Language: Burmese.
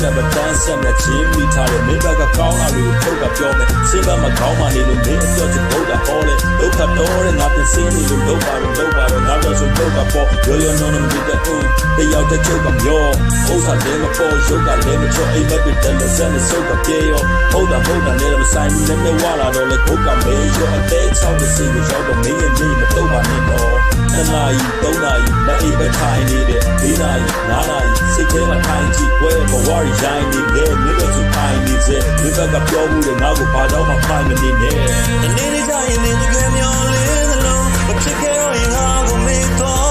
ဆက်မတန်းဆက်နဲ့ချင်းမိထားတယ်မင်းဘက်ကကောင်းလာလို့ထုတ်ကပြောမယ်စင်ဘက်မှာခေါင်းမှနေလို့မင်းအတွက်ချဘုတ်တာဟောလေဒုက္ခတော့တဲ့ငါပြင်စင်းနေလို့လောက်ပါတော့ငါတော့ဆိုတော့ကပေါ်ရောနော်မဒီတဲ့တယောက်တစ်ချုပ်ကမျောဥစ္စာလည်းမပေါ်ရုပ်ကလည်းမချောအိမ်မက်ပြတယ်လက်ဆက်နဲ့စုပ်ကပြေရောဟုတ်တာနဲ့မဆိုင်ဘူးနဲ့ဝါလာတော့လေဘုတ်ကမေးရောအသေးချောင်းတဲ့စီကိုရောက်တော့မင်းရဲ့မိမတော့ပါနဲ့တော့2 နာရီ3 နာရီလက်အိပ်ပဲထိုင်နေတဲ့4 နာရီ5 နာရီစိတ်ထဲမှာထိုင်ကြည့်ဝဲမဝါရီရိုင်းနေလေမင်းတို့သူထိုင်နေစေဒီဘက်ကပြောမှုတွေငါ့ကိုဘာတော့မှဖိုင်မနေနဲ့အနေနဲ့ကြရင်မင်းတကယ်မျောလေးသလုံးမဖြစ်ခဲ့တော့ရင်ငါကိုမေးတော့